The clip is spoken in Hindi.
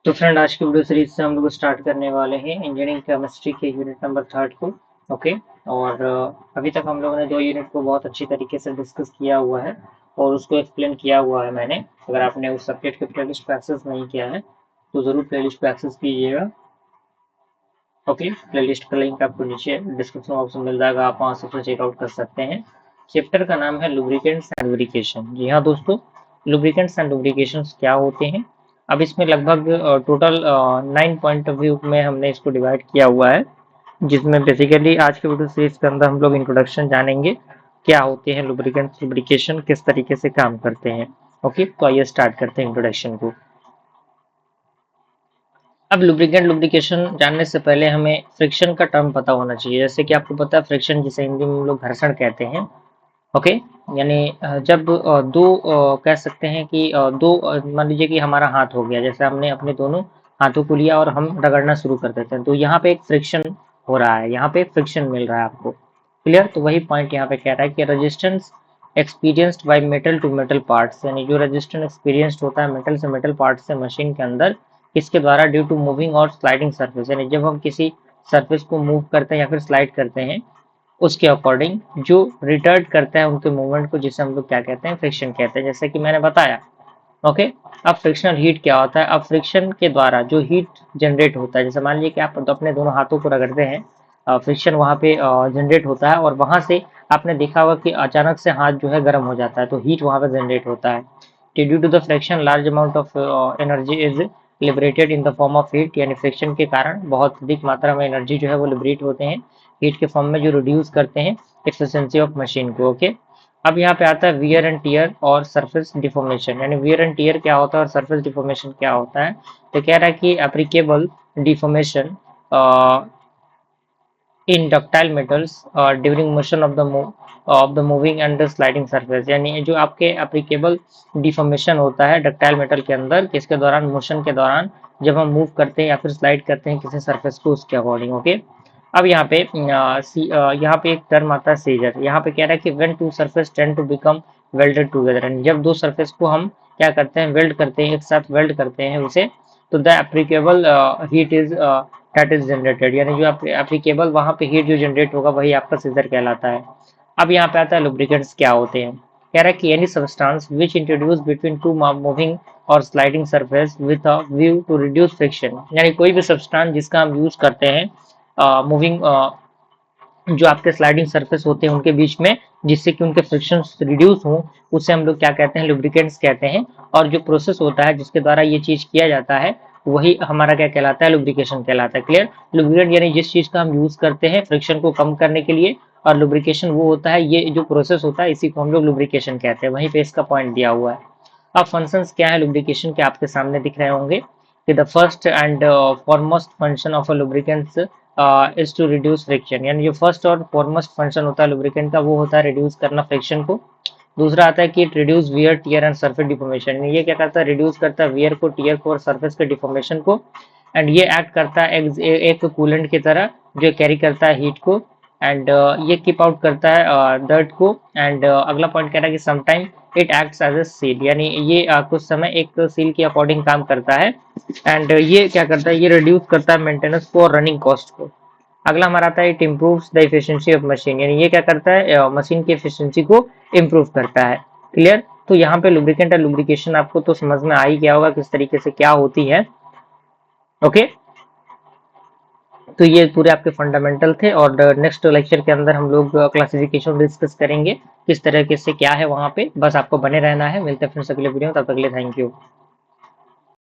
तो फ्रेंड, आज की वीडियो सीरीज से हम लोग स्टार्ट करने वाले हैं इंजीनियरिंग केमिस्ट्री के यूनिट नंबर थर्ड को। ओके। और अभी तक हम लोगों ने दो यूनिट को बहुत अच्छी तरीके से डिस्कस किया हुआ है और उसको एक्सप्लेन किया हुआ है मैंने। अगर आपने उस सब्जेक्ट के प्लेलिस्ट को एक्सेस नहीं किया है तो ज़रूर प्लेलिस्ट को एक्सेस कीजिएगा। ओके, प्लेलिस्ट का लिंक आपको नीचे डिस्क्रिप्शन बॉक्स में मिल जाएगा, आप वहाँ से उसे चेकआउट कर सकते हैं। चैप्टर का नाम है लुब्रिकेंट्स एंड लुब्रिकेशन। जी हाँ दोस्तों, लुब्रिकेंट्स एंड लुब्रिकेशंस क्या होते हैं। अब इसमें लगभग टोटल 9 पॉइंट ऑफ व्यू में हमने इसको डिवाइड किया हुआ है, जिसमें बेसिकली आज के वीडियो सीरीज के अंदर हम लोग इंट्रोडक्शन जानेंगे, क्या होते हैं लुब्रिकेंट्स, लुब्रिकेशन किस तरीके से काम करते हैं। ओके, तो आइए स्टार्ट करते हैं इंट्रोडक्शन को। अब लुब्रिकेंट लुब्रिकेशन जानने से पहले हमें फ्रिक्शन का टर्म पता होना चाहिए। जैसे कि आपको पता है फ्रिक्शन जिसे हिंदी में हम लोग घर्षण कहते हैं। ओके, यानी जब दो कह सकते हैं कि दो मान लीजिए कि हमारा हाथ हो गया, जैसे हमने अपने दोनों हाथों को लिया और हम रगड़ना शुरू कर देते हैं, तो यहाँ पे एक फ्रिक्शन हो रहा है, यहाँ पे एक फ्रिक्शन मिल रहा है आपको। क्लियर? तो वही पॉइंट यहाँ पे कह रहा है कि resistance experienced by metal to metal parts, यानी जो रेजिस्टेंस एक्सपीरियंस्ड होता है मेटल से मेटल पार्ट से मशीन के अंदर, किसके द्वारा, ड्यू टू मूविंग और स्लाइडिंग सरफेस, यानी जब हम किसी सरफेस को मूव करते हैं या फिर स्लाइड करते हैं उसके अकॉर्डिंग जो रिटर्ड करता है उनके मूवमेंट को, जिसे हम लोग क्या कहते हैं, फ्रिक्शन कहते हैं, जैसे कि मैंने बताया। ओके। अब फ्रिक्शनल हीट क्या होता है। अब फ्रिक्शन के द्वारा जो हीट जनरेट होता है, जैसे मान लीजिए कि आप तो अपने दोनों हाथों को रगड़ते हैं, फ्रिक्शन वहां पे जनरेट होता है और वहां से आपने देखा होगा कि अचानक से हाथ जो है गर्म हो जाता है, तो हीट वहां पे जनरेट होता है। Due to the friction large amount of energy is liberated in the form of heat, यानी फ्रिक्शन के कारण बहुत अधिक मात्रा में एनर्जी जो है वो लिबरेट होते हैं हीट के फॉर्म में, जो रिड्यूस करते हैं एफिशिएंसी ऑफ मशीन को। ओके। अब यहाँ पे आता है वियर एंड टियर और सरफेस डिफॉर्मेशन, यानी वियर एंड टियर क्या होता है और सरफेस डिफॉर्मेशन क्या होता है। तो कह रहा है कि applicable deformation in ductile metals during motion of the moving and sliding surface, यानी जो आपके एप्लीकेबल डिफॉर्मेशन होता है डक्टाइल मेटल के अंदर, किसके दौरान, मोशन के दौरान, जब हम मूव करते हैं या फिर स्लाइड करते हैं किसी सरफेस को, उसके अकॉर्डिंग। ओके। अब यहाँ पे एक टर्म आता है सीजर। यहाँ पे कह रहा है कि when two surface tend to become welded together, यानी जब दो सरफेस को हम क्या करते हैं, वेल्ड करते हैं, एक साथ वेल्ड करते हैं उसे, तो the applicable heat is that is generated, यानी जो एप्लीकेबल वहां पे हीट जो जनरेट होगा वही आपका सीजर कहलाता है। अब यहाँ पे आता है लुब्रिकेंट्स क्या होते हैं। कह रहा है कि any substance which introduce between two moving और sliding surface with a view to reduce friction, यानी कोई भी सब्सटेंस जिसका हम यूज करते हैं मूविंग जो आपके स्लाइडिंग सरफेस होते हैं उनके बीच में, जिससे कि उनके फ्रिक्शन रिड्यूस हों, उसे हम लोग क्या कहते हैं, लुब्रिकेंट्स कहते हैं। और जो प्रोसेस होता है जिसके द्वारा ये चीज किया जाता है वही हमारा क्या कहलाता है, लुब्रिकेशन कहलाता है। क्लियर? लुब्रिकेंट यानी जिस चीज का हम यूज करते हैं फ्रिक्शन को कम करने के लिए, और लुब्रिकेशन वो होता है, ये जो प्रोसेस होता है इसी को हम लोग लुब्रिकेशन कहते हैं। वहीं पे इसका पॉइंट दिया हुआ है। अब फंक्शंस क्या है लुब्रिकेशन के, आपके सामने दिख रहे होंगे कि the first and foremost function of a lubricants is to reduce friction, यानी जो फर्स्ट और फॉरमोस्ट फंक्शन होता है लुब्रिकेंट का वो होता है रिड्यूस करना फ्रिक्शन को। दूसरा आता है कि reduce wear tier and surface deformation, ये क्या करता है, रिड्यूस करता है वियर को, टियर को और सरफेस के डिफॉर्मेशन को। एंड ये एक्ट करता है एक कूलेंट की तरह जो कैरी करता है हीट को। एंड ये कीप आउट करता है डर्ट को। एंड अगला पॉइंट कह रहा है कि sometime it acts as a seal, यानी ये कुछ समय एक सील के अकॉर्डिंग काम करता है। एंड ये क्या करता है, ये रिड्यूस करता है मेंटेनेंस को और रनिंग कॉस्ट को। अगला हमारा आता है it improves the efficiency of machine, यानी ये क्या करता है, मशीन की एफिशिएंसी को इम्प्रूव करता है। क्लियर? तो यहाँ पे लुब्रिकेंट और लुब्रिकेशन आपको तो समझ में आ ही गया होगा किस तरीके से क्या होती है। ओके। तो ये पूरे आपके फंडामेंटल थे, और नेक्स्ट लेक्चर के अंदर हम लोग क्लासिफिकेशन डिस्कस करेंगे किस तरह के से क्या है वहां पे। बस आपको बने रहना है। मिलते हैं फिर अगले वीडियो में, तब तक के लिए थैंक यू।